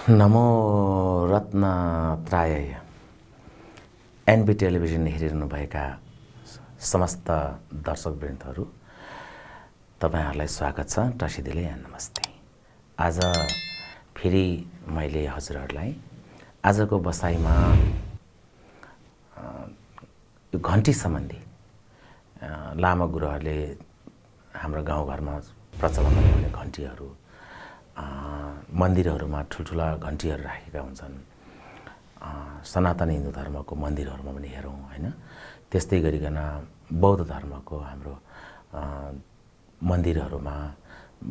नमो रत्नत्राय NB television हेरिरहनुभएका समस्त दर्शकवृन्दहरू तपाईहरुलाई स्वागत छ। टसिदिले नमस्ते। आज फेरि मैले हजुरहरुलाई आजको बसाइमा यो घण्टी सम्बन्धी लामा गुरुहरुले हाम्रो गाउँघरमा प्रचलन गर्ने घण्टीहरू मन्दिरहरुमा ठुलठुला घण्टीहरू राखेका हुन्छन्। सनातन हिन्दू धर्मको मन्दिरहरुमा पनि हेरौं हैन। त्यस्तै गरिकन बौद्ध धर्मको हाम्रो मन्दिरहरुमा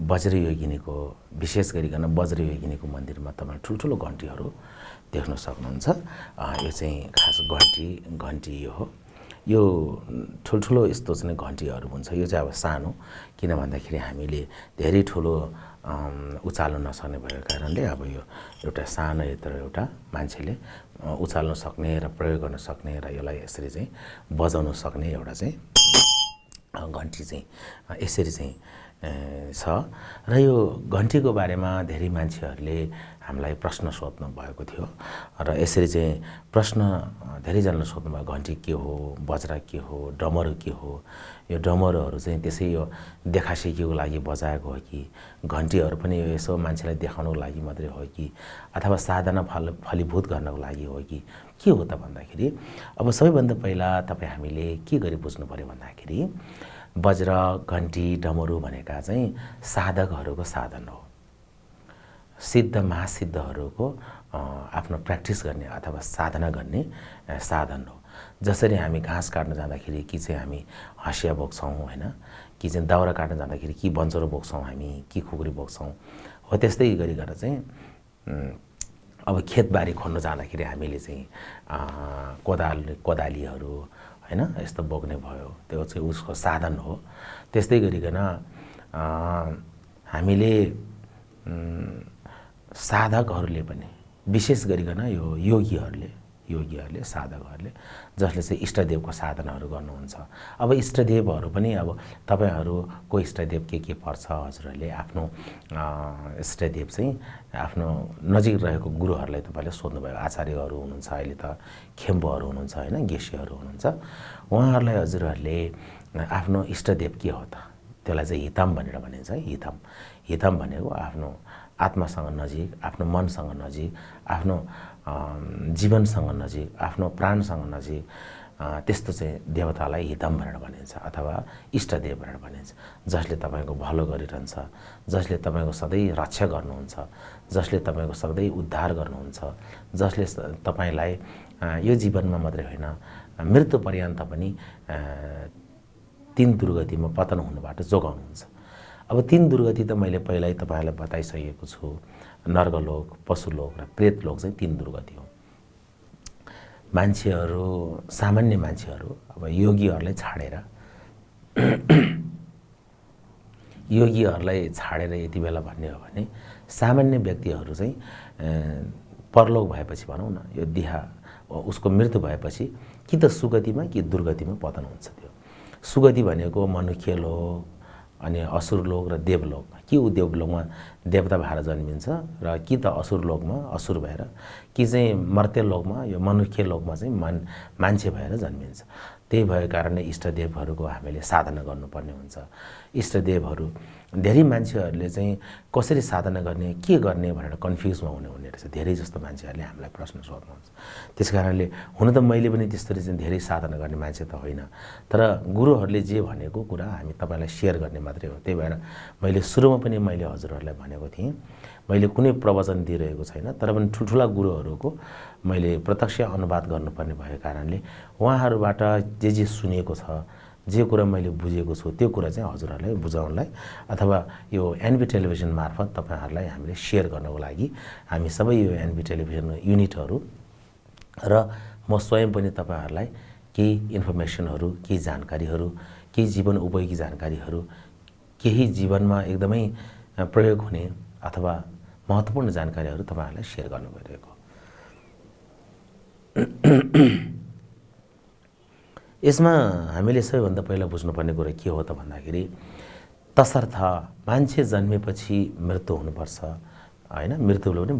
वज्रयोगिनीको विशेष गरिकन वज्रयोगिनीको मन्दिरमा तपाईले ठुलठुलो घण्टीहरू देख्न सक्नुहुन्छ। यो चाहिँ खास घण्टी यो हो। यो ठुलठुलो यस्तो चाहिँ घण्टीहरू हुन्छ। यो चाहिँ अब सानो किन भन्दाखेरि हामीले धेरै ठुलो उचाल्न नसक्ने भएको कारणले अब यो एउटा सानो यत्रो एउटा मान्छेले उचाल्न सक्ने र प्रयोग गर्न सक्ने र यसलाई यसरी चाहिँ बजाउन सक्ने एउटा चाहिँ घण्टी चाहिँ यसरी चाहिँ छ। र यो घण्टीको बारेमा धेरै मान्छेहरूले हामीलाई प्रश्न सोध्नु भएको थियो र यसरी चाहिँ प्रश्न धेरैजनाले सोध्नु भयो घण्टी के हो, बज्रा के हो, डमरू के हो। यो डमरूहरू चाहिँ त्यसै यो देखासेकीको लागि बजाएको हो कि घण्टीहरू पनि यसो मान्छेलाई देखाउनको लागि मात्रै हो कि अथवा साधना फलीभूत गर्नको लागि हो कि के हो त भन्दाखेरि अब सबैभन्दा पहिला तपाईँ हामीले के गरी बुझ्नु पर्यो भन्दाखेरि वज्र घण्टी डमरू भनेका चाहिँ साधकहरूको साधन हो। सिद्ध महासिद्धहरूको आफ्नो प्र्याक्टिस गर्ने अथवा साधना गर्ने साधन हो। जसरी हामी घाँस काट्न जाँदाखेरि कि चाहिँ हामी हँसिया बोक्छौँ हैन, कि चाहिँ दाउरा काट्न जाँदाखेरि कि बन्चरो बोक्छौँ हामी कि खुकुरी बोक्छौँ, हो त्यस्तै गरिकन चाहिँ अब खेतबारी खन्नु जाँदाखेरि हामीले चाहिँ कोदालीहरू हैन यस्तो बोक्ने भयो, त्यो चाहिँ उसको साधन हो। त्यस्तै गरिकन हामीले साधकहरूले पनि विशेष गरिकन यो योगीहरूले साधकहरूले जसले चाहिँ इष्टदेवको साधनाहरू गर्नुहुन्छ। अब इष्टदेवहरू पनि अब तपाईहरुको इष्टदेव के पर्छ हजुरहरूले आफ्नो इष्टदेव चाहिँ आफ्नो नजिक रहेको गुरुहरूलाई तपाईले सोध्नुभयो। आचार्यहरू हुनुहुन्छ, अहिले त खेम्बुहरू हुनुहुन्छ हैन, गेसीहरू हुनुहुन्छ। उहाँहरूलाई हजुरहरूले आफ्नो इष्टदेव के हो त त्यसलाई चाहिँ हितम भनेर भनिन्छ है। हितम भनेको आफ्नो आत्मासँग नजिक, आफ्नो मनसँग नजिक, आफ्नो जीवनसँग नजिक, आफ्नो प्राणसँग नजिक त्यस्तो चाहिँ देवतालाई हितम भनेर भनिन्छ अथवा इष्टदेव भनेर भनिन्छ। जसले तपाईको भलो गरिरहन्छ, जसले तपाईको सधैँ रक्षा गर्नुहुन्छ, जसले तपाईको सधैँ उद्धार गर्नुहुन्छ, जसले तपाईलाई यो जीवनमा मात्रै होइन मृत्यु पर्यन्त पनि तीन दुर्गतिमा पतन हुनबाट जोगाउनुहुन्छ। अब तीन दुर्गति त मैले पहिल्यै तपाईहरुलाई बताइसकेको छु। नर्गलोक, पशुलोक र प्रेतलोक चाहिँ तीन दुर्गति हो। मान्छेहरू सामान्य मान्छेहरू अब योगीहरूलाई छाडेर यति बेला भन्ने हो भने सामान्य व्यक्तिहरू चाहिँ परलोक भएपछि भनौँ न यो देह उसको मृत्यु भएपछि कि त सुगतिमा कि दुर्गतिमा पतन हुन्छ। त्यो सुगति भनेको मनुष्य लोक अनि असुर लोक र देवलोक। कि ऊ देवलोकमा देवता भएर जन्मिन्छ र कि त असुर लोकमा असुर भएर, कि चाहिँ मर्त्य लोकमा यो मनुष्य लोकमा चाहिँ मान्छे भएर जन्मिन्छ। त्यही भएको कारणले इष्टदेवहरूको हामीले साधना गर्नुपर्ने हुन्छ। इष्टदेवहरू धेरै मान्छेहरूले चाहिँ कसरी साधना गर्ने, के गर्ने भनेर कन्फ्युजमा हुने रहेछ। धेरै जस्तो मान्छेहरूले हामीलाई प्रश्न सोध्नुहुन्छ। त्यसकारणले हुन त मैले पनि त्यसरी चाहिँ धेरै साधना गर्ने मान्छे त होइन, तर गुरुहरूले जे भनेको कुरा हामी तपाईलाई शेयर गर्ने मात्रै हो। त्यही भएर मैले सुरुमा पनि मैले हजुरहरूलाई भनेको थिएँ मैले कुनै प्रवचन दिइरहेको छैन, तर पनि ठुलठुला गुरुहरूको मैले प्रत्यक्ष अनुवाद गर्नुपर्ने भएको कारणले उहाँहरूबाट जे सुनेको छ, जे कुरा मैले बुझेको छु त्यो कुरा चाहिँ हजुरहरूलाई बुझाउनलाई अथवा यो एनबी टेलिभिजन मार्फत तपाईहरुलाई हामीले शेयर गर्नको लागि हामी सबै यो एनबी टेलिभिजन युनिटहरू र म स्वयं पनि तपाईहरुलाई केही इन्फर्मेसनहरू, केही जानकारीहरू, केही जीवन उपयोगी जानकारीहरू, केही जीवनमा एकदमै प्रयोग हुने अथवा महत्त्वपूर्ण जानकारीहरू तपाईहरुलाई शेयर गर्न गइरहेको। यसमा हामीले सबैभन्दा पहिला बुझ्नुपर्ने कुरा के हो त भन्दाखेरि तसर्थ मान्छे जन्मेपछि मृत्यु हुनुपर्छ, हैन, मृत्युलाई पनि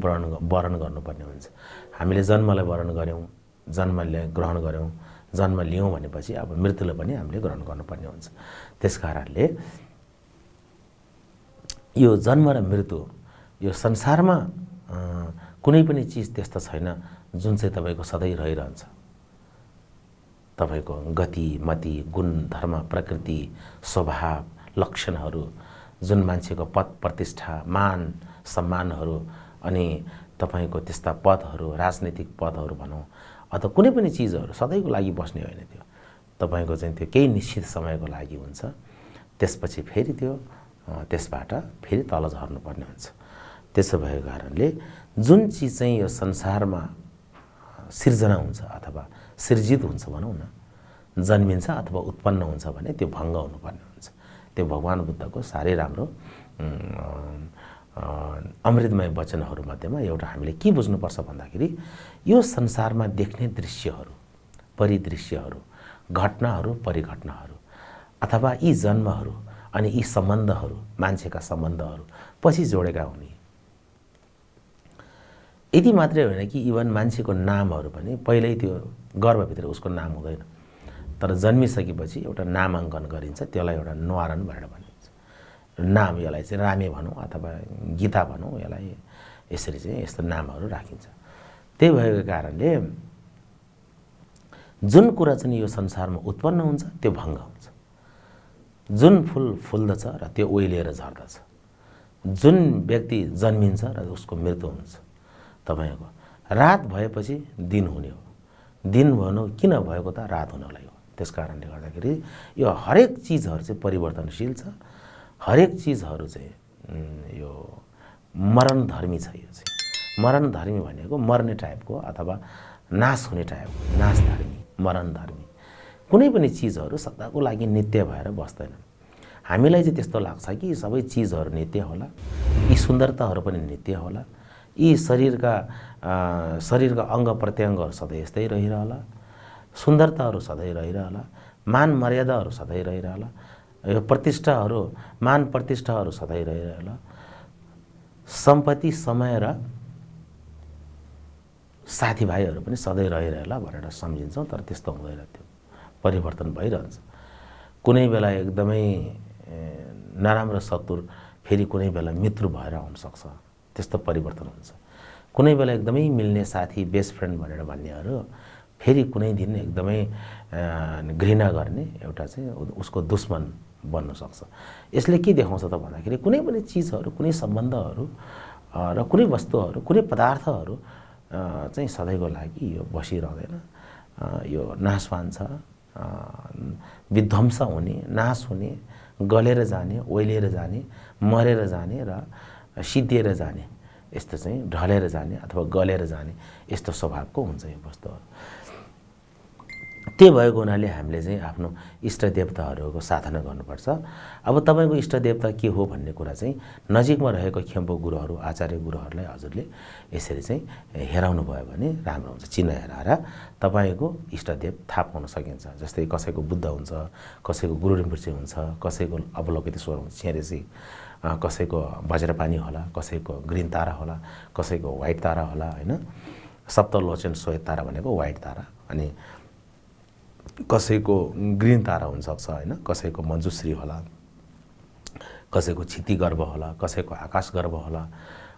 वरण गर्नुपर्ने हुन्छ। हामीले जन्मलाई वरण गर्यौं, जन्मलाई ग्रहण गर्यौं, जन्म लियौं भनेपछि अब मृत्युलाई पनि हामीले ग्रहण गर्नुपर्ने हुन्छ। त्यसकारणले यो जन्म र मृत्यु, यो संसारमा कुनै पनि चीज त्यस्तो छैन जुन चाहिँ तपाईको सधैँ रहिरहन्छ। तपाईको गति, मति, गुण, धर्म, प्रकृति, स्वभाव, लक्षणहरू, जुन मान्छेको पद प्रतिष्ठा, मान सम्मानहरू, अनि तपाईको त्यस्ता पदहरू, राजनीतिक पदहरू भनौं अथवा कुनै पनि चीजहरू सधैँको लागि बस्ने होइन। त्यो तपाईको चाहिँ त्यो केही निश्चित समयको लागि हुन्छ। त्यसपछि फेरि त्यो त्यसबाट फेरि तल झर्नुपर्ने हुन्छ। त्यसो भएको कारणले जुन चीज चाहिँ यो संसारमा सिर्जना हुन्छ अथवा सृजित हुन्छ भनौं न, जन्मिन्छ अथवा उत्पन्न हुन्छ भने त्यो भङ्ग हुनुपर्ने हुन्छ। त्यो भगवान बुद्धको साह्रै राम्रो अमृतमय वचनहरू मध्येमा एउटा हामीले के बुझ्नुपर्छ भन्दाखेरि यो संसारमा देख्ने दृश्यहरू, परिदृश्यहरू, घटनाहरू, परिघटनाहरू अथवा यी जन्महरू अनि यी सम्बन्धहरू, मान्छेका सम्बन्धहरू पछि जोडेका हुने। यति मात्रै होइन कि इभन मान्छेको नामहरू पनि पहिल्यै त्यो गर्भभित्र उसको नाम हुँदैन, तर जन्मिसकेपछि एउटा नामाङ्कन गरिन्छ। त्यसलाई एउटा न्वारण भनेर भनिन्छ। नाम, यसलाई चाहिँ रामे भनौँ अथवा गीता भनौँ, यसलाई यसरी चाहिँ यस्तो नामहरू राखिन्छ। त्यही भएको कारणले जुन कुरा चाहिँ यो संसारमा उत्पन्न हुन्छ त्यो भङ्ग हुन्छ। जुन फुल फुल्दछ र त्यो ओइलिएर झर्दछ। जुन व्यक्ति जन्मिन्छ र उसको मृत्यु हुन्छ। तपाईको रात भएपछि दिन हुने हो, दिन भएन किन भएको त रात हुनलाई हो। त्यसकारणले गर्दाखेरि यो हरेक चीजहरू चाहिँ परिवर्तनशील छ। हरेक चीजहरू चाहिँ यो मरणधर्मी छ। यो चाहिँ मरणधर्मी भनेको मर्ने टाइपको अथवा नाश हुने टाइपको, नाशधर्मी, मरणधर्मी। कुनै पनि चीजहरू सदाको लागि नित्य भएर बस्दैनन्। हामीलाई चाहिँ त्यस्तो लाग्छ कि सबै चीजहरू नित्य होला, यी सुन्दरताहरू पनि नित्य होला, यी शरीरका अङ्ग प्रत्यङ्गहरू सधैँ यस्तै रहिरहला, सुन्दरताहरू सधैँ रहिरहला, मान मर्यादाहरू सधैँ रहिरहला, यो प्रतिष्ठाहरू, मान प्रतिष्ठाहरू सधैँ रहिरहला, सम्पत्ति, समय र साथीभाइहरू पनि सधैँ रहिरहला भनेर सम्झिन्छौँ। तर त्यस्तो हुँदैन। त्यो परिवर्तन भइरहन्छ। कुनै बेला एकदमै नराम्रो शत्रु फेरि कुनै बेला मित्र भएर आउन सक्छ। त्यस्तो परिवर्तन हुन्छ। कुनै बेला एकदमै मिल्ने साथी, बेस्ट फ्रेन्ड भनेर भन्नेहरू फेरि कुनै दिन एकदमै घृणा गर्ने एउटा चाहिँ उसको दुश्मन बन्न सक्छ। यसले के देखाउँछ त भन्दाखेरि कुनै पनि चीजहरू, कुनै सम्बन्धहरू र कुनै वस्तुहरू, कुनै पदार्थहरू चाहिँ सधैँको लागि यो बसिरहँदैन। यो नाशवान छ, विध्वंस हुने, नाश हुने, गलेर जाने, ओइलिएर जाने, मरेर जाने र सिद्धिएर जाने, यस्तो चाहिँ ढलेर जाने अथवा गलेर जाने यस्तो स्वभावको हुन्छ यो वस्तुहरू। त्यो भएको हुनाले हामीले चाहिँ आफ्नो इष्ट देवताहरूको साधना गर्नुपर्छ। अब तपाईको इष्ट देवता के हो भन्ने कुरा चाहिँ नजिकमा रहेको खेम्पो गुरुहरू, आचार्य गुरुहरूलाई हजुरले यसरी चाहिँ हेराउनु भयो भने राम्रो हुन्छ। चिन्ह हेराएर तपाईको इष्टदेव थाहा पाउन सकिन्छ। जस्तै कसैको बुद्ध हुन्छ, कसैको गुरु रिम्पोछे हुन्छ, कसैको अवलोकितेश्वर हुन्छ, छेरेसी, कसैको वज्रपानी होला, कसैको ग्रीन तारा होला, कसैको व्हाइट तारा होला, हैन, सप्तलोचन श्वेत तारा भनेको व्हाइट तारा, अनि कसैको ग्रीन तारा हुन सक्छ, हैन, कसैको मञ्जुश्री होला, कसैको क्षिति गर्भ होला, कसैको आकाश गर्भ होला,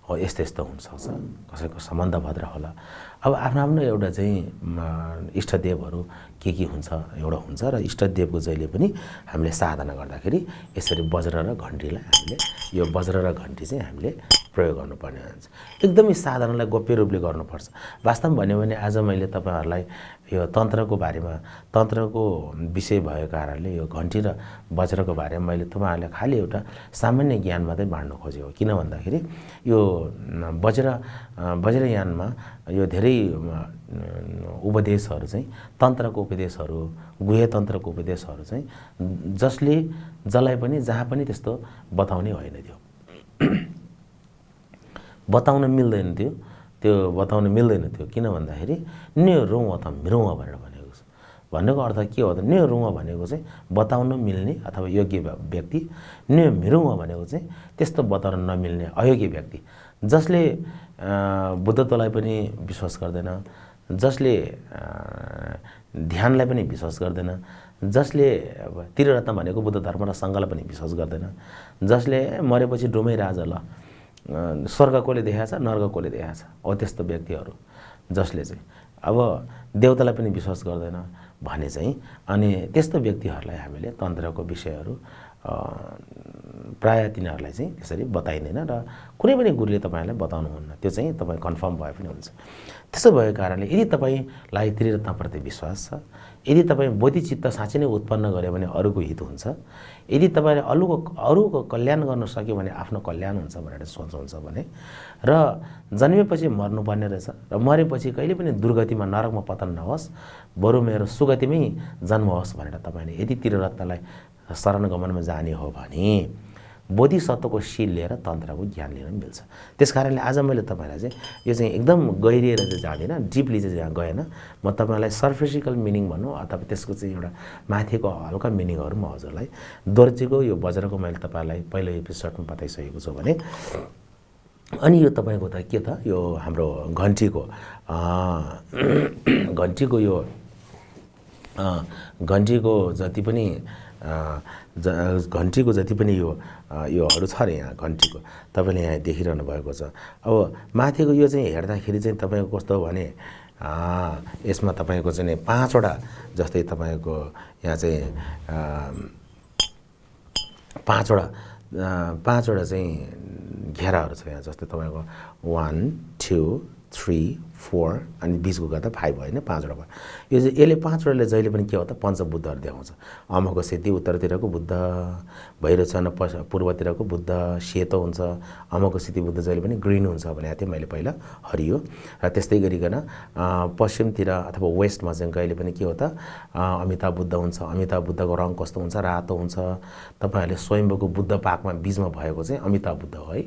हो यस्तो यस्तो हुन सक्छ। कसैको सम्बन्ध भद्र होला। अब आफ्नो आफ्नो एउटा चाहिँ इष्टदेवहरू के हुन्छ एउटा हुन्छ र इष्टदेवको जहिले पनि हामीले साधना गर्दाखेरि यसरी वज्र र घण्टीलाई हामीले यो वज्र र घण्टी चाहिँ हामीले प्रयोग गर्नुपर्ने हुन्छ। एकदमै साधनालाई गोप्य रूपले गर्नुपर्छ। वास्तवमा भन्यो भने आज मैले तपाईहरुलाई यो तन्त्रको बारेमा, तन्त्रको विषय भएको कारणले यो घण्टी र वज्रको बारेमा मैले तपाईहरुलाई खाली एउटा सामान्य ज्ञान मात्रै बाँड्न खोजेको। किन भन्दाखेरि यो वज्रयानमा यो धेरै उपदेशहरू चाहिँ तन्त्रको उपदेशहरू, गुह्य तन्त्रको उपदेशहरू चाहिँ जसलाई पनि जहाँ पनि त्यस्तो बताउने होइन। त्यो बताउन मिल्दैन। त्यो बताउन मिल्दैन। त्यो किन भन्दाखेरि न्यो रुङ अथवा मिरुङ भनेर भनेको छ। भन्नुको अर्थ के हो त, न्यो रुङ भनेको चाहिँ बताउन मिल्ने अथवा योग्य व्यक्ति, न्यो मिरुङ भनेको चाहिँ त्यस्तो बताउन नमिल्ने अयोग्य व्यक्ति। जसले बुद्धत्वलाई पनि विश्वास गर्दैन, जसले ध्यानलाई पनि विश्वास गर्दैन, जसले त्रिरत्न भनेको बुद्ध धर्म र सङ्घलाई पनि विश्वास गर्दैन, जसले मरेपछि डुमै राजा ल स्वर्ग कसले देखाएको छ, नर्क कसले देखाएको छ, हो त्यस्तो व्यक्तिहरू जसले चाहिँ अब देवतालाई पनि विश्वास गर्दैन भने चाहिँ अनि त्यस्तो व्यक्तिहरूलाई हामीले तन्त्रको विषयहरू प्राय तिनीहरूलाई चाहिँ त्यसरी बताइँदैन र कुनै पनि गुरुले तपाईँलाई बताउनुहुन्न, त्यो चाहिँ तपाईँ कन्फर्म भए पनि हुन्छ। त्यसो भएको कारणले यदि तपाईँलाई त्रिरत्नप्रति विश्वास छ, यदि तपाईँ बोधिचित्त साँच्चै नै उत्पन्न गऱ्यो भने अरूको हित हुन्छ, यदि तपाईँले अरूको कल्याण गर्न सक्यो भने आफ्नो कल्याण हुन्छ भनेर सोच्नुहुन्छ भने र जन्मेपछि मर्नुपर्ने रहेछ र मरेपछि कहिले पनि दुर्गतिमा नरकमा पतन नहोस्, बरु मेरो सुगतिमै जन्म होस् भनेर तपाईँले यदि त्रिरत्नलाई शरण गमनमा जाने हो भने बोधिसत्वको सिल लिएर तन्त्रको ज्ञान लिन मिल्छ। त्यस कारणले आज मैले तपाईँलाई चाहिँ यो चाहिँ एकदम गहिरिएर चाहिँ जाँदिनँ, डिपली चाहिँ जहाँ गएन, म तपाईँलाई सर्फेसिकल मिनिङ भनौँ अथवा त्यसको चाहिँ एउटा माथिको हल्का मिनिङहरू म हजुरलाई दोर्जेको यो वज्रको मैले तपाईँलाई पहिलो एपिसोडमा बताइसकेको छु भने अनि यो तपाईँको त के त यो हाम्रो घन्टीको जति पनि घन्टीको जति पनि योहरू छ अरे यहाँ घन्टीको तपाईँले यहाँ देखिरहनु भएको छ। अब माथिको यो चाहिँ हेर्दाखेरि चाहिँ तपाईँको कस्तो भने यसमा तपाईँको चाहिँ 5वटा जस्तै तपाईँको यहाँ चाहिँ 5वटा चाहिँ घेराहरू छ यहाँ, जस्तै तपाईँको 1 2 3 4 अनि बिचको गर्दा 5 भयो होइन, 5वटा भयो। यो चाहिँ यसले 5वटाले जहिले पनि के हो त पञ्चबुद्धहरू देखाउँछ। अमको सिद्धि उत्तरतिरको बुद्ध, भैरवचन पूर्वतिरको बुद्ध सेतो हुन्छ, अमको सिद्धि बुद्ध जहिले पनि ग्रिन हुन्छ भनेको थिएँ मैले पहिला, हरियो। र त्यस्तै गरिकन पश्चिमतिर अथवा वेस्टमा चाहिँ कहिले पनि के हो त अमिताभ बुद्ध हुन्छ, अमिताभ बुद्धको रङ कस्तो हुन्छ, रातो हुन्छ। तपाईँहरूले स्वयम्भूको बुद्ध पाकमा बिचमा भएको चाहिँ अमिताभ बुद्ध हो है,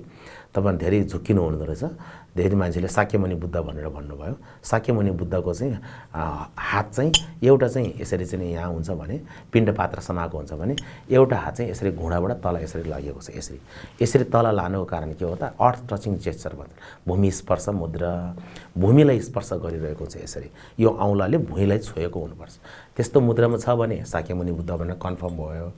तपाईँ धेरै झुक्किनु हुँदो रहेछ। धेरै मान्छेले शाक्यमुनि बुद्ध भनेर भन्नुभयो। शाक्यमुनि बुद्धको चाहिँ हात चाहिँ एउटा चाहिँ यसरी चाहिँ यहाँ हुन्छ भने पिण्ड पात्र समाएको हुन्छ भने एउटा हात चाहिँ यसरी घुँडाबाट तल यसरी लगेको छ, यसरी तल लानुको कारण के हो त अर्थ टचिङ जेस्चर भन्छ, भूमि स्पर्श मुद्रा, भूमिलाई स्पर्श गरिरहेको हुन्छ यसरी, यो औँलाले भुइँलाई छोएको हुनुपर्छ। त्यस्तो मुद्रामा छ भने शाक्यमुनि बुद्ध भनेर कन्फर्म भयो।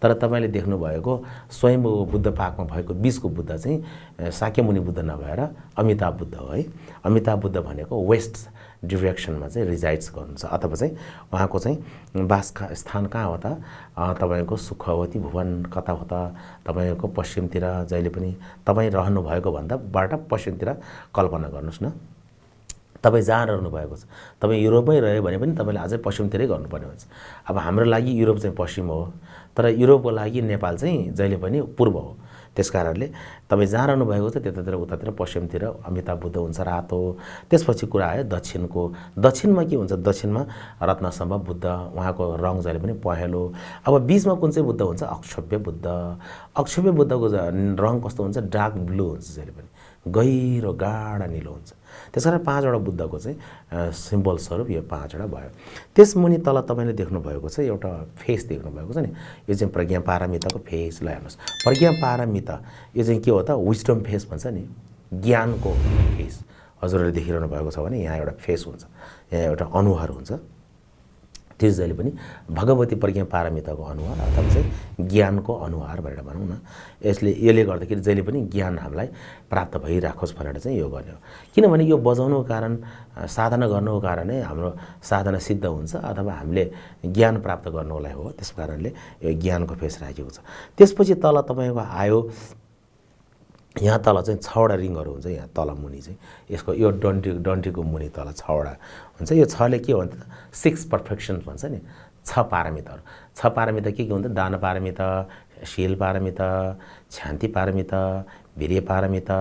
तर तपाईँले देख्नुभएको स्वयम्भू बुद्ध पाकमा भएको बिचको बुद्ध चाहिँ शाक्यमुनि बुद्ध नभएर अमिताभ बुद्ध हो है। अमिताभ बुद्ध भनेको वेस्ट डिरेक्सनमा चाहिँ रिजाइड्स गर्नुहुन्छ अथवा चाहिँ उहाँको चाहिँ वास स्थान कहाँ हो त तपाईँको सुखवती भुवन कता हो त तपाईँको पश्चिमतिर जहिले पनि तपाईँ रहनुभएको भन्दाबाट पश्चिमतिर कल्पना गर्नुहोस् न। तपाईँ जहाँ रहनु भएको छ, तपाईँ युरोपमै रह्यो भने पनि तपाईँले अझै पश्चिमतिरै गर्नुपर्ने हुन्छ। अब हाम्रो लागि युरोप चाहिँ पश्चिम हो, तर युरोपको लागि नेपाल चाहिँ जहिले पनि पूर्व हो। त्यस कारणले तपाईँ जहाँ रहनु भएको छ त्यतातिर उतातिर पश्चिमतिर अमिताभ बुद्ध हुन्छ रातो। त्यसपछि कुरा आयो दक्षिणको। दक्षिणमा के हुन्छ, दक्षिणमा रत्नसम्भ बुद्ध, उहाँको रङ जहिले पनि पहेँलो। अब बिचमा कुन चाहिँ बुद्ध हुन्छ, अक्षोभ्य बुद्ध। अक्षोभ्य बुद्धको रङ कस्तो हुन्छ, डार्क ब्लू हुन्छ, जहिले पनि गहिरो गाढा निलो हुन्छ। त्यस कारण 5वटा बुद्धको चाहिँ सिम्बल स्वरूप यो 5वटा भयो। त्यसमुनि तल तपाईँले देख्नुभएको छ एउटा फेस देख्नुभएको छ नि, यो चाहिँ प्रज्ञा पारमिताको फेस। ल हेर्नुहोस्, प्रज्ञा पारमिता यो चाहिँ के हो त विजडम फेस भन्छ नि, ज्ञानको फेस। हजुरहरूले देखिरहनु भएको छ भने यहाँ एउटा फेस हुन्छ, यहाँ एउटा अनुहार हुन्छ, त्यो जहिले पनि भगवती प्रज्ञा पारमिताको अनुहार अथवा चाहिँ ज्ञानको अनुहार भनेर भनौँ न। यसले गर्दाखेरि जहिले पनि ज्ञान हामीलाई प्राप्त भइराखोस् भनेर चाहिँ यो गर्ने हो। किनभने यो बजाउनुको कारण साधना गर्नुको कारणै हाम्रो साधना सिद्ध हुन्छ अथवा हामीले ज्ञान प्राप्त गर्नुलाई हो। त्यस कारणले यो ज्ञानको फेस राखेको छ। त्यसपछि तल तपाईँको आयो, यहाँ तल चाहिँ 6वटा रिङहरू हुन्छ। यहाँ तल मुनि चाहिँ यसको यो डन्टीको मुनि तल 6वटा हुन्छ। यो 6ले के हो भने 6 पर्फेक्सन भन्छ नि, 6 पारमिताहरू। 6 पारमिता के हुन्छ, दान पारमिता, शील पारमिता, शान्ति पारमिता, वीर्य पारमिता,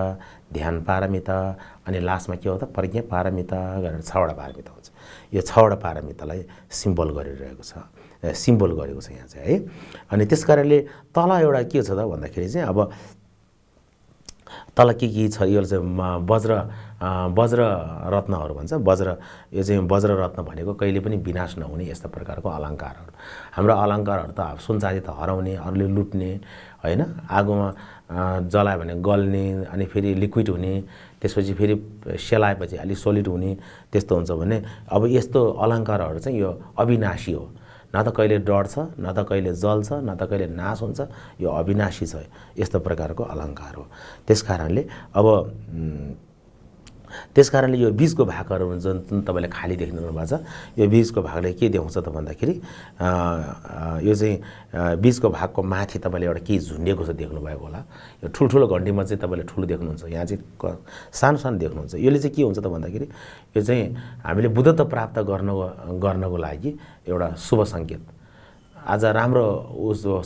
ध्यान पारमिता, अनि लास्टमा के हो त प्रज्ञा पारमिता गरेर 6वटा पारमिता हुन्छ। यो 6वटा पारमितालाई सिम्बल गरिरहेको छ, सिम्बल गरेको छ यहाँ चाहिँ है। अनि त्यस कारणले तल एउटा के छ त भन्दाखेरि चाहिँ अब तल के छ यो चाहिँ वज्र रत्नहरू भन्छ। यो चाहिँ वज्र रत्न भनेको कहिले पनि विनाश नहुने यस्ता प्रकारको अलङ्कारहरू। हाम्रो अलङ्कारहरू त सुन चाँदी त हराउने, अरूले लुट्ने हैन, आगोमा जलायो भने गल्ने, अनि फेरि लिक्विड हुने, त्यसपछि फेरि सेलाएपछि अलि सोलिड हुने, त्यस्तो हुन्छ भने अब यस्तो अलङ्कारहरू चाहिँ यो अविनाशी हो। न त कहिले डढ्छ, न त कहिले जल्छ, न त कहिले नाश हुन्छ, यो अविनाशी छ। यस्तो प्रकारको अलङ्कार हो। त्यसकारणले यो बीजको भागहरू जुन तपाईँले खाली देख्नु भएको छ, यो बीजको भागले के देखाउँछ त भन्दाखेरि यो चाहिँ बीजको भागको माथि तपाईँले एउटा के झुन्डिएको छ देख्नुभएको होला। यो ठुल्ठुलो घन्टीमा चाहिँ तपाईँले ठुलो देख्नुहुन्छ, यहाँ चाहिँ सानो सानो देख्नुहुन्छ। यसले चाहिँ के हुन्छ त भन्दाखेरि यो चाहिँ हामीले बुद्धत्व प्राप्त गर्नको लागि एउटा शुभ सङ्केत। आज राम्रो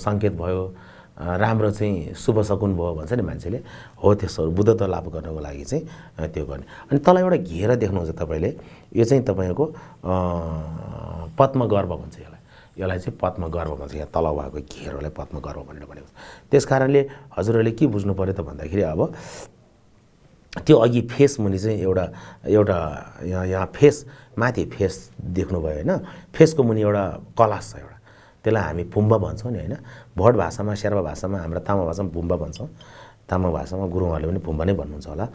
सङ्केत भयो, राम्रो चाहिँ शुभ सकुन भयो भन्छ नि मान्छेले, हो त्यसो बुद्धत्व लाभ गर्नको लागि चाहिँ त्यो गर्ने। अनि तल एउटा घेरा देख्नुहुन्छ तपाईँले, यो चाहिँ तपाईँको पद्मगर्भ भन्छ यसलाई चाहिँ पद्मगर्भ भन्छ। यहाँ तल भएको घेरोलाई पद्मगर्भ भनेर भनेको छ। त्यस कारणले हजुरहरूले के बुझ्नु पर्यो त भन्दाखेरि अब त्यो अघि फेस मुनि चाहिँ एउटा यहाँ फेस माथि फेस देख्नुभयो होइन, फेसको मुनि एउटा कलास छ एउटा, त्यसलाई हामी फुम्बा भन्छौँ नि होइन। भोट भाषामा, शेर्पा भाषामा, हाम्रो तामा भाषामा फुम्बा भन्छौँ, तामा भाषामा गुरुङहरूले पनि फुम्बा नै भन्नुहुन्छ होला।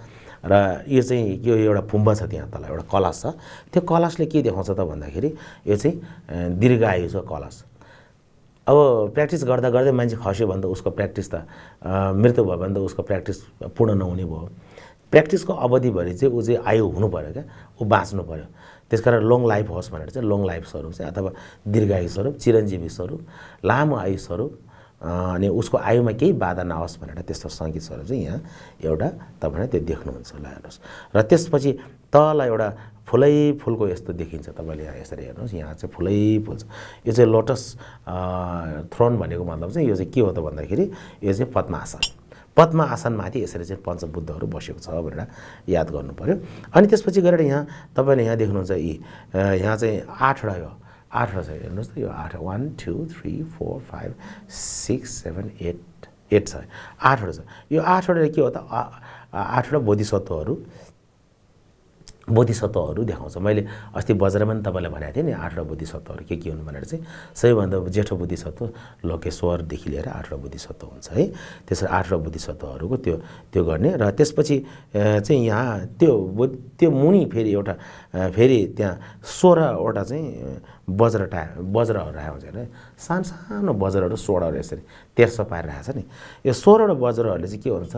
र यो चाहिँ यो एउटा फुम्बा छ, त्यहाँ तल एउटा कलश छ। त्यो कलशले के देखाउँछ त भन्दाखेरि यो चाहिँ दीर्घायु छ कलश। अब प्र्याक्टिस गर्दा गर्दै मान्छे खस्यो भने त उसको प्र्याक्टिस त मृत्यु भयो भने त उसको प्र्याक्टिस पूर्ण नहुने भयो। प्र्याक्टिसको अवधिभरि चाहिँ ऊ चाहिँ आयु हुनु पऱ्यो क्या, ऊ बाँच्नु पऱ्यो। त्यसकारण लङ लाइफ होस् भनेर चाहिँ लङ लाइफ स्वरूप चाहिँ अथवा दीर्घायु स्वरूप, चिरञ्जीवी स्वरूप, लामो आयु स्वरूप, अनि उसको आयुमा केही बाधा नहोस् भनेर त्यस्तो सङ्गीत स्वरूप चाहिँ यहाँ एउटा तपाईँले त्यो देख्नुहुन्छ। ल हेर्नुहोस्, र त्यसपछि तल एउटा फुलको यस्तो देखिन्छ। तपाईँले यहाँ यसरी हेर्नुहोस्, यहाँ चाहिँ फुल छ। यो चाहिँ लोटस थ्रोन भनेको मतलब चाहिँ यो चाहिँ के हो त भन्दाखेरि यो चाहिँ पद्मासन। पद्म आसनमाथि यसरी चाहिँ पञ्चबुद्धहरू बसेको छ भनेर याद गर्नु पऱ्यो। अनि त्यसपछि गएर यहाँ तपाईँले यहाँ देख्नुहुन्छ यहाँ चाहिँ 8वटा यो 8वटा छ। हेर्नुहोस् त यो 8, 1 2 3 4 5 6 7 8 छ, 8वटा छ। यो 8वटाले के हो त 8वटा बोधिसत्वहरू देखाउँछ। मैले अस्ति बजारमा पनि तपाईँलाई भनेको थिएँ नि 8वटा बोधिसत्वहरू के हुन् भनेर चाहिँ। सबैभन्दा जेठो बोधिसत्व लोकेश्वरदेखि लिएर 8वटा बोधिसत्व हुन्छ है। त्यसरी 8वटा बोधिसत्वहरूको त्यो गर्ने। र त्यसपछि चाहिँ यहाँ त्यो मुनि फेरि एउटा फेरि त्यहाँ 16वटा चाहिँ वज्रहरू राखेको हुन्छ होइन। सानो वज्रहरू 16वटा यसरी तेर्सो पारेर राखेको छ नि। यो 16वटा वज्रहरूले चाहिँ के हुन्छ,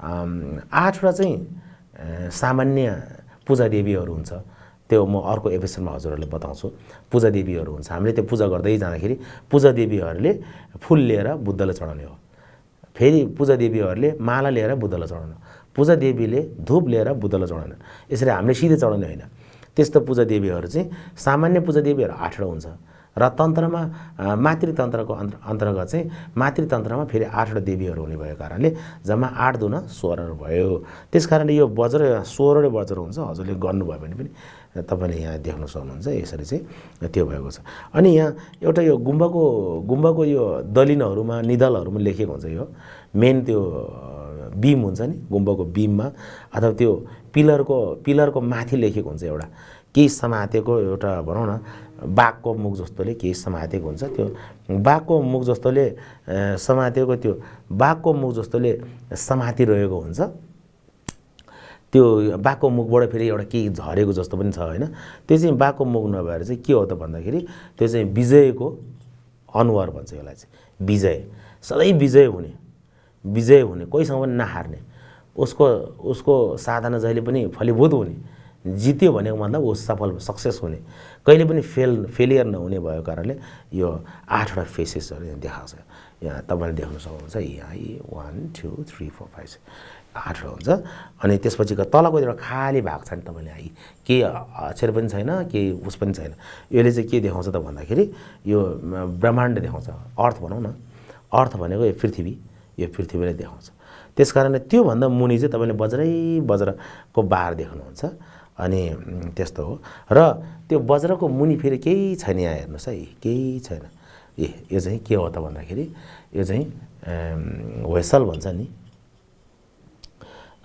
8वटा चाहिँ सामान्य पूजा देवीहरू हुन्छ। त्यो म अर्को एपिसोडमा हजुरहरूले बताउँछु। पूजा देवीहरू हुन्छ, हामीले त्यो पूजा गर्दै जाँदाखेरि पूजा देवीहरूले फुल लिएर बुद्धलाई चढाउने हो, फेरि पूजा देवीहरूले माला लिएर बुद्धलाई चढाउनु, पूजा देवीले धूप लिएर बुद्धलाई चढाउनु। यसरी हामीले सिधै चढाउने होइन। त्यस्तो पूजा देवीहरू चाहिँ सामान्य पूजा देवीहरू 8वटा हुन्छ। र तन्त्रमा मातृतन्त्रको अन्तर्गत चाहिँ मातृतन्त्रमा फेरि 8वटा देवीहरू हुने भएको कारणले जम्मा 8 दुना 16 भयो। त्यस कारणले यो वज्र 16वटा वज्र हुन्छ। हजुरले गर्नुभयो भने पनि तपाईँले यहाँ देख्न सक्नुहुन्छ। यसरी चाहिँ त्यो भएको छ। अनि यहाँ एउटा यो गुम्बाको यो दलिनहरूमा निदलहरूमा लेखेको हुन्छ। यो मेन त्यो बीम हुन्छ नि, गुम्बाको बीममा अथवा त्यो पिलरको माथि लेखेको हुन्छ एउटा केही समातेको, एउटा भनौँ न बाघको मुख जस्तोले केही समातेको हुन्छ। त्यो बाघको मुख जस्तोले समातेको, त्यो बाघको मुख जस्तोले समातिरहेको हुन्छ। त्यो बाघको मुखबाट फेरि एउटा केही झरेको जस्तो पनि छ होइन। त्यो चाहिँ बाघको मुख नभएर चाहिँ के हो त भन्दाखेरि त्यो चाहिँ विजयको अनुहार भन्छ यसलाई चाहिँ। विजय, सधैँ विजय हुने, कोहीसँग पनि नहार्ने, उसको साधना जहिले पनि फलीभूत हुने, जित्यो भनेको मतलब ऊ सफल सक्सेस हुने, कहिले पनि फेलियर नहुने भएको कारणले यो 8वटा फेसेसहरू यहाँ देखाएको छ। यहाँ तपाईँले देख्न सक्नुहुन्छ। यहाँ 1 2 3 4 5 8वटा हुन्छ। अनि त्यसपछि तलको एउटा खाली भाग छ नि, तपाईँले आई केही अक्षर पनि छैन, केही उस पनि छैन। यसले चाहिँ के देखाउँछ त भन्दाखेरि यो ब्रह्माण्ड देखाउँछ, अर्थ भनौँ न। अर्थ भनेको यो पृथ्वीलाई देखाउँछ। त्यस कारणले त्योभन्दा मुनि चाहिँ तपाईँले वज्रको बार देख्नुहुन्छ। अनि त्यस्तो हो। र त्यो वज्रको मुनि फेरि केही छैन। यहाँ हेर्नुहोस् है, केही छैन। यो चाहिँ के हो त भन्दाखेरि यो चाहिँ वेसल भन्छ नि।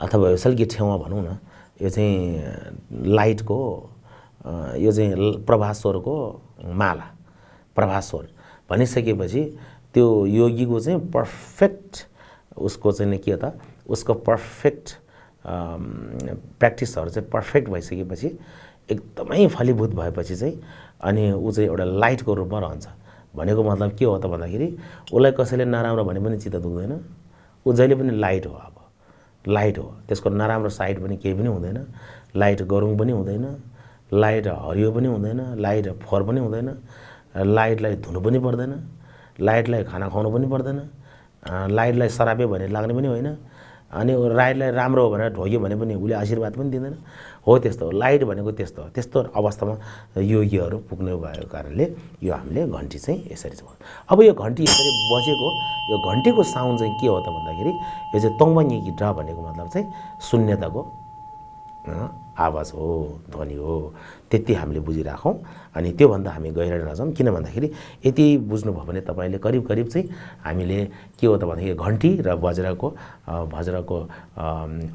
अथवा यो सल्की ठेवा भनौँ न, यो चाहिँ लाइटको यो चाहिँ प्रभास्वरको माला, प्रभास्वर भनिसकेपछि त्यो योगीको चाहिँ पर्फेक्ट उसको चाहिँ के त उसको पर्फेक्ट प्र्याक्टिसहरू चाहिँ पर्फेक्ट भइसकेपछि एकदमै फलीभूत भएपछि चाहिँ अनि ऊ चाहिँ एउटा लाइटको रूपमा रहन्छ। भनेको मतलब के हो त भन्दाखेरि उसलाई कसैले नराम्रो भने पनि चित्त दुख्दैन, ऊ जहिले पनि लाइट हो। अब लाइट हो, त्यसको नराम्रो साइड पनि केही पनि हुँदैन, लाइट गरुङ पनि हुँदैन, लाइट हरियो पनि हुँदैन, लाइट फोहोर पनि हुँदैन, लाइटलाई धुनु पनि पर्दैन, लाइटलाई खाना खुवाउनु पनि पर्दैन, लाइटलाई सरापे भने लाग्ने पनि होइन, अनि लाइटलाई राम्रो हो भनेर ढोग्यो भने पनि उसले आशीर्वाद पनि दिँदैन। हो त्यस्तो हो लाइट भनेको, त्यस्तो त्यस्तो अवस्थामा योगीहरू पुग्ने भएको कारणले यो हामीले घन्टी चाहिँ यसरी छ। अब यो घन्टी यसरी बजेको, यो घन्टीको साउन्ड चाहिँ के हो त भन्दाखेरि यो चाहिँ तोङबाङ्गी ढ भनेको मतलब चाहिँ शून्यताको आवाज हो, ध्वनि हो, त्यति हामीले बुझिराखौँ। अनि त्योभन्दा हामी गहिरो नजाउँ, किन भन्दाखेरि यति बुझ्नुभयो भने तपाईँले करिब करिब चाहिँ हामीले के हो त भन्दाखेरि घन्टी र वज्रको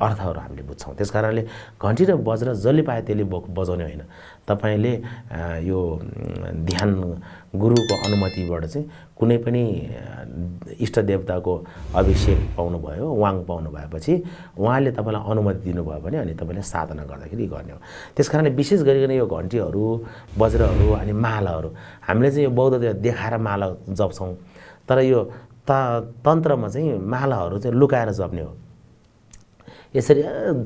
अर्थहरू हामीले बुझ्छौँ। त्यस कारणले घन्टी र वज्र जसले पाए त्यसले बजाउने होइन। तपाईँले यो ध्यान गुरुको अनुमतिबाट चाहिँ कुनै पनि इष्ट देवताको अभिषेक पाउनुभयो, वाङ पाउनु भएपछि उहाँले तपाईँलाई अनुमति दिनुभयो भने अनि तपाईँले साधना गर्दाखेरि गर्ने हो। त्यस कारणले विशेष गरिकन यो घन्टीहरू, वज्रहरू अनि मालाहरू हामीले चाहिँ यो बौद्धतिर देखाएर माला जप्छौँ, तर यो तन्त्रमा चाहिँ मालाहरू चाहिँ लुकाएर जप्ने हो। यसरी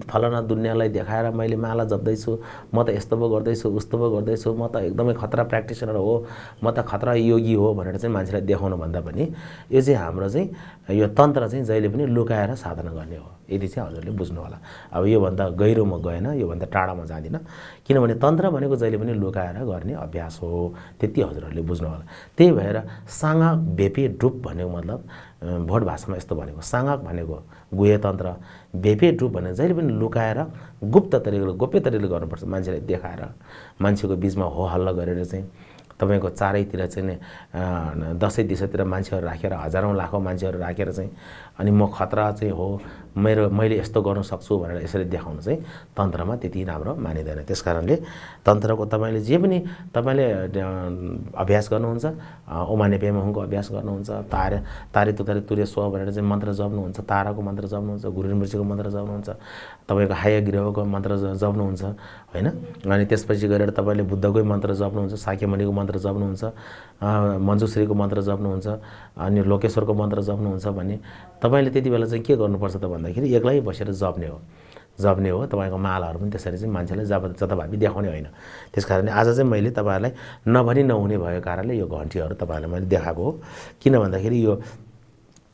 फलाना दुनियाँलाई देखाएर मैले माला जप्दैछु, म त यस्तो पो गर्दैछु, उस्तो पो गर्दैछु, म त एकदमै खतरा प्र्याक्टिसनर हो, म त खतरा योगी हो भनेर चाहिँ मान्छेलाई देखाउनु भन्दा पनि यो चाहिँ हाम्रो चाहिँ यो तन्त्र चाहिँ जहिले पनि लुकाएर साधना गर्ने हो। यदि चाहिँ हजुरले बुझ्नु होला। अब योभन्दा गहिरोमा गएन, योभन्दा टाढामा जाँदिनँ, किनभने तन्त्र भनेको जहिले पनि लुकाएर गर्ने अभ्यास हो, त्यति हजुरहरूले बुझ्नु होला। त्यही भएर साङाक भेपे डुप भनेको मतलब भोट भाषामा यस्तो भनेको, साङाक भनेको गुह्य तन्त्र, भेपे डुप भनेको जहिले पनि लुकाएर गुप्त तरिकाले गोप्य तरिकाले गर्नुपर्छ। मान्छेलाई देखाएर, मान्छेको बिचमा हो हल्ला गरेर चाहिँ तपाईँको चारैतिर चाहिँ दसैँ दिसैतिर मान्छेहरू राखेर, हजारौँ लाखौँ मान्छेहरू राखेर चाहिँ अनि म खतरा चाहिँ हो, मैले यस्तो गर्न सक्छु भनेर यसरी देखाउनु चाहिँ तन्त्रमा त्यति राम्रो मानिँदैन। त्यस कारणले तन्त्रको तपाईँले जे पनि तपाईँले अभ्यास गर्नुहुन्छ, ओमाने पेमोङको अभ्यास गर्नुहुन्छ, तारे तुतारे तुरे स्व भनेर चाहिँ मन्त्र जप्नुहुन्छ, ताराको मन्त्र जप्नुहुन्छ, गुरुमृषिको मन्त्र जप्नुहुन्छ, तपाईँको हाय गृहको मन्त्र जप्नुहुन्छ होइन। अनि त्यसपछि गएर तपाईँले बुद्धकै मन्त्र जप्नुहुन्छ, साक्यमणिको मन्त्र जप्नुहुन्छ, मञ्जुश्रीको मन्त्र जप्नुहुन्छ, अनि लोकेश्वरको मन्त्र जप्नुहुन्छ भने तपाईँले त्यति बेला चाहिँ के गर्नुपर्छ त भन्दाखेरि एक्लै बसेर जप्ने हो। तपाईँको मालाहरू पनि त्यसरी चाहिँ मान्छेलाई जताभावी देखाउने होइन। त्यस कारणले आज चाहिँ मैले तपाईँहरूलाई नभनी नहुने भएको कारणले यो घन्टीहरू तपाईँहरूलाई मैले देखाएको हो। किन भन्दाखेरि यो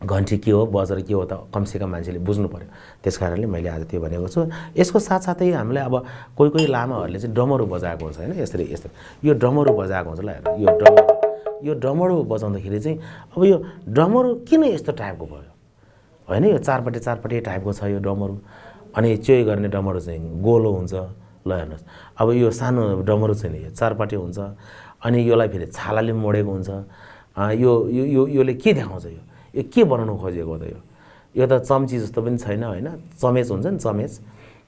घन्टी के हो, वज्र के हो त कमसेकम मान्छेले बुझ्नु पर्यो। त्यस कारणले मैले आज त्यो भनेको छु। यसको साथसाथै हामीलाई अब कोही लामाहरूले चाहिँ डमरू बजाएको हुन्छ होइन, यसरी यो डमरू बजाएको हुन्छ। ल हेर, यो डमरू बजाउँदाखेरि चाहिँ अब यो डमरू किन यस्तो टाइपको भयो होइन, यो चारपट्टि टाइपको छ यो डमरू। अनि चोइ गर्ने डमरू चाहिँ गोलो हुन्छ। ल हेर्नुहोस्, अब यो सानो डमरू चाहिँ नि यो चारपट्टि हुन्छ, अनि यसलाई फेरि छालाले मोडेको हुन्छ। योले के देखाउँछ, यो के बनाउनु खोजेको त? यो त चम्ची जस्तो पनि छैन होइन, चमेच हुन्छ नि चमेच,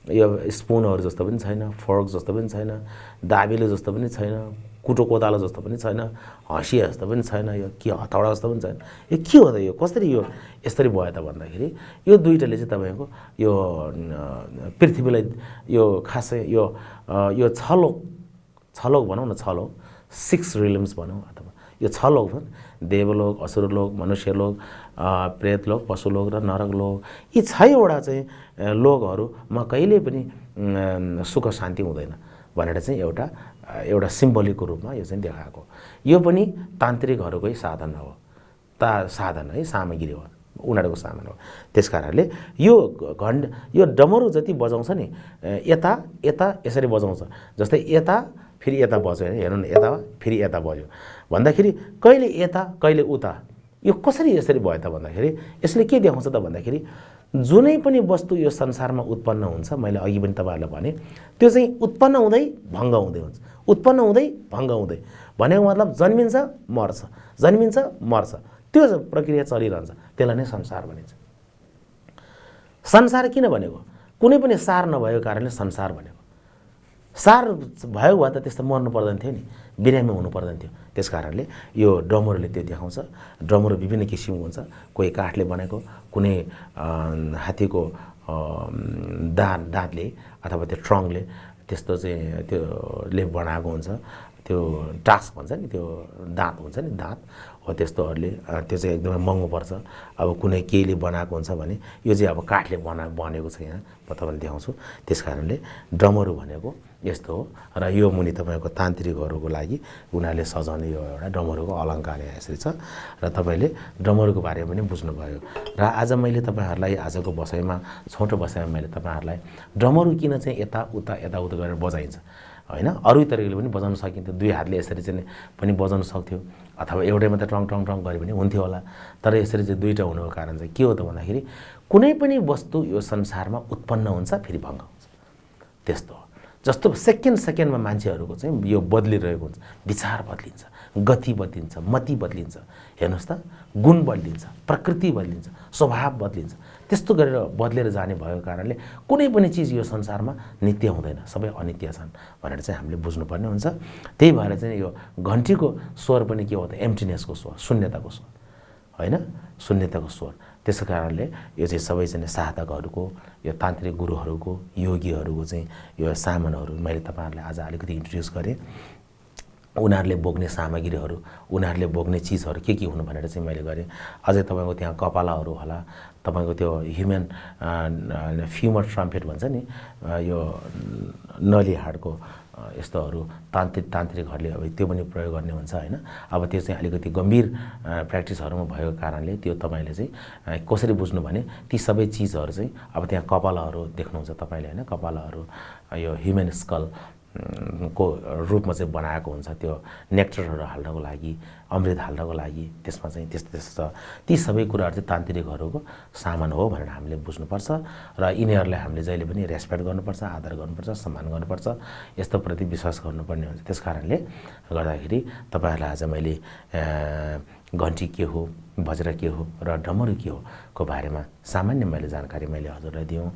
यो स्पुनहरू जस्तो पनि छैन, फोर्क जस्तो पनि छैन, दाबेले जस्तो पनि छैन, कुटो कोदालो जस्तो पनि छैन, हँसिया जस्तो पनि छैन, यो के हतौडा जस्तो पनि छैन। यो के हो त? यो कसरी यो यसरी भयो त भन्दाखेरि यो दुईटाले चाहिँ तपाईँको यो पृथ्वीलाई यो खासै यो छलोक भनौँ न, छलोक 6 रिलम्स भनौँ, अथवा यो छलोक देवलोक, असुरलोक, मनुष्यलोक, प्रेतलोक, पशुलोक र नरकलोक, यी 6वटा चाहिँ लोकहरूमा कहिले पनि सुख शान्ति हुँदैन भनेर चाहिँ एउटा सिम्बोलिकको रूपमा यो चाहिँ देखाएको। यो पनि तान्त्रिकहरूकै साधन हो, साधन है, सामग्री हो, उनीहरूको सामान हो। त्यस कारणले यो डमरू जति बजाउँछ नि, यता यसरी बजाउँछ, जस्तै यता फेरि यता बज्यो होइन, हेर्नु न, यता फेरि यता बज्यो भन्दाखेरि कहिले यता कहिले उता, यो कसरी यसरी भयो त भन्दाखेरि यसले के देखाउँछ त भन्दाखेरि जुनै पनि वस्तु यो संसारमा उत्पन्न हुन्छ, मैले अघि पनि तपाईँहरूलाई भने, त्यो चाहिँ उत्पन्न हुँदै भङ्ग हुँदै हुन्छ, उत्पन्न हुँदै भङ्ग हुँदै, भनेको मतलब जन्मिन्छ मर्छ, त्यो प्रक्रिया चलिरहन्छ। त्यसलाई नै संसार भनिन्छ। संसार किन भनेको? कुनै पनि सार नभएको कारणले संसार भनेको। सार भयो भए त त्यस्तो मर्नु पर्दैन थियो नि, बिरामी हुनु पर्दैन थियो। त्यस कारणले यो डमरुले त्यो देखाउँछ। डमरु विभिन्न किसिमको हुन्छ, कोही काठले बनेको, कुनै हात्तीको दाँतले अथवा त्यो ट्रङ्कले त्यस्तो चाहिँ त्योले बनाएको हुन्छ। त्यो टास्क भन्छ नि, त्यो दाँत हुन्छ नि, दाँत हो त्यस्तोहरूले त्यो चाहिँ एकदमै महँगो पर्छ। अब कुनै केहीले बनाएको हुन्छ भने यो चाहिँ अब काठले बनेको छ, यहाँ म तपाईँलाई देखाउँछु। त्यस कारणले डमरु भनेको यस्तो हो। र यो मुनि तपाईँको तान्त्रिकहरूको लागि उनीहरूले सजाउने यो एउटा डमरुको अलङ्कार यहाँ यसरी छ। र तपाईँले डमरुको बारेमा पनि बुझ्नुभयो। र आज मैले तपाईँहरूलाई आजको बसाइमा, छोटो बसाइमा मैले तपाईँहरूलाई डमरु किन चाहिँ यताउता गरेर बजाइन्छ होइन, अरू तरिकाले पनि बजाउन सकिन्थ्यो। दुई हातले यसरी चाहिँ पनि बजाउन सक्थ्यो, अथवा एउटै मात्रै टङ टङ टङ गऱ्यो भने हुन्थ्यो होला। तर यसरी चाहिँ दुईवटा हुनुको कारण चाहिँ के हो त भन्दाखेरि कुनै पनि वस्तु यो संसारमा उत्पन्न हुन्छ फेरि भङ्ग हुन्छ। त्यस्तो हो। जस्तो सेकेन्डमा मान्छेहरूको चाहिँ यो बदलिरहेको हुन्छ, विचार बदलिन्छ, गति बदलिन्छ, मति बदलिन्छ, हेर्नुहोस् त, गुण बदलिन्छ, प्रकृति बदलिन्छ, स्वभाव बदलिन्छ। त्यस्तो गरेर बदलेर जाने भएको कारणले कुनै पनि चिज यो संसारमा नित्य हुँदैन, सबै अनित्य छन् भनेर चाहिँ हामीले बुझ्नुपर्ने हुन्छ। त्यही भएर चाहिँ यो घन्टीको स्वर पनि के हो त, एम्प्टिनेसको स्वर, शून्यताको स्वर होइन, शून्यताको स्वर। त्यसै कारणले यो चाहिँ सबैजना साधकहरूको, यो तान्त्रिक गुरुहरूको, योगीहरूको चाहिँ यो सामानहरू मैले तपाईँहरूलाई आज अलिकति इन्ट्रोड्युस गरेँ। उनीहरूले बोक्ने सामग्रीहरू, उनीहरूले बोक्ने चिजहरू के हुन् भनेर चाहिँ मैले गरेँ। अझै तपाईँको त्यहाँ कपालाहरू होला, तपाईँको त्यो ह्युमन फ्युमर ट्रम्पेट भन्छ नि, यो नली हाडको यस्तोहरू तान्त्रिकहरूले अब त्यो पनि प्रयोग गर्ने हुन्छ होइन। अब त्यो चाहिँ अलिकति गम्भीर प्र्याक्टिसहरूमा भएको कारणले त्यो तपाईँले चाहिँ कसरी बुझ्नु भने ती सबै चिजहरू चाहिँ अब त्यहाँ कपालाहरू देख्नुहुन्छ तपाईँले होइन, कपालाहरू यो ह्युमन स्कल को रूपमा चाहिँ बनाएको हुन्छ। त्यो नेक्टरहरू हाल्नको लागि, अमृत हाल्नको लागि त्यसमा चाहिँ त्यस्तो ती सबै कुराहरू चाहिँ तान्त्रिकहरूको सामान हो भनेर हामीले बुझ्नुपर्छ। र यिनीहरूलाई हामीले जहिले पनि रेस्पेक्ट गर्नुपर्छ, आदर गर्नुपर्छ, सम्मान गर्नुपर्छ, यस्तो प्रति विश्वास गर्नुपर्ने हुन्छ। त्यस कारणले गर्दाखेरि तपाईँहरूलाई आज मैले घन्टी के हो, वज्र के हो र डमरु के हो को बारेमा सामान्य मैले जानकारी मैले हजुरलाई दिउँ,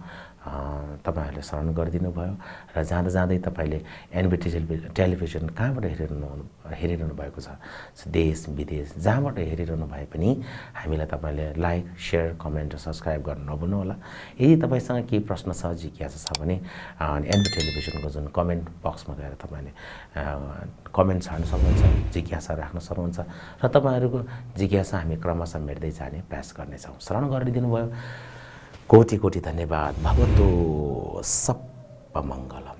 तपाईँहरूले स्मरण गरिदिनु भयो। र जाँदा जाँदै तपाईँले टेलिभिजन कहाँबाट हेरिरहनु भएको छ, देश विदेश जहाँबाट हेरिरहनु भए पनि हामीलाई तपाईँले लाइक, सेयर, कमेन्ट र सब्सक्राइब गर्न नभुल्नु होला। यदि तपाईँसँग केही प्रश्न छ, जिज्ञासा छ भने एनबी टेलिभिजनको जुन कमेन्ट बक्समा गएर तपाईँले कमेन्ट छाड्न सक्नुहुन्छ, जिज्ञासा राख्न सक्नुहुन्छ र तपाईँहरूको जिज्ञासा हामी क्रमशः मेट्दै जाने प्रयास गर्नेछौँ। स्मरण गरिदिनु भयो, कोटि कोटि धन्यवाद। भवतु सप्पमङ्गलम्।